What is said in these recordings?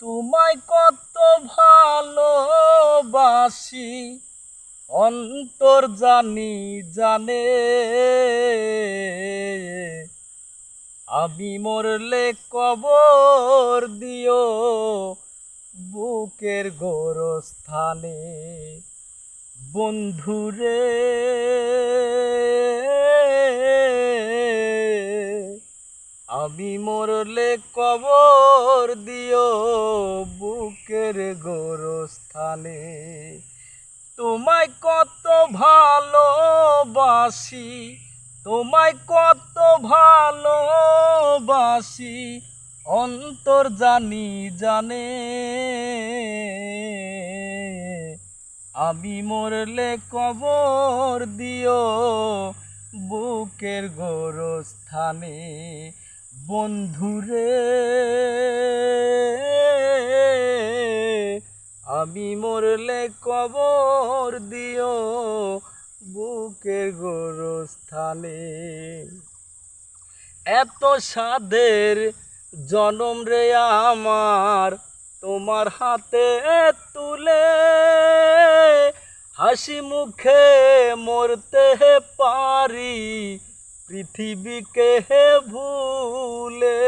তোমায় কত ভালোবাসি অন্তর জানি জানে, আমি মরলে কবর দিও বুকের গোরস্থানে। বন্ধুরে আমি মরলে কবর দিও বুকের গোরস্থানে। তোমায় কত ভালোবাসি, তোমায় কত ভালোবাসি অন্তর জানি জানে, আমি মরলে কবর দিও বুকের গোরস্থানে। বন্ধুরে আমি মরলে কবর দিও বুকের গোরস্থানে। এত সাধের জনম রে আমার তোমার হাতে তুলে, হাসি মুখে মরতে পারি পৃথিবীকে ভুলে।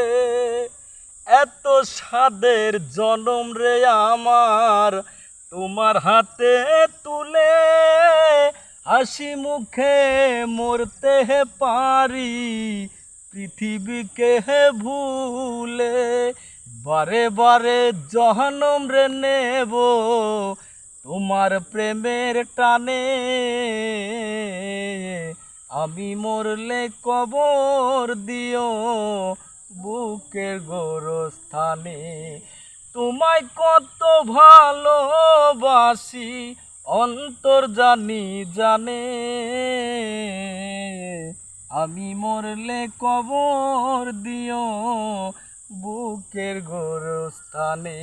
এত সাধের জনম রে আমার তোমার হাতে তুলে, হাসি মুখে মরতে পারি পৃথিবীকে ভুলে। বারে বারে জনম রে নেব তোমার প্রেমের টানে, আমি মরলে কবর দিও বুকের গোরস্থানে। তোমায় কত ভালোবাসি অন্তর জানি জানে, আমি মরলে কবর দিও বুকের গোরস্থানে।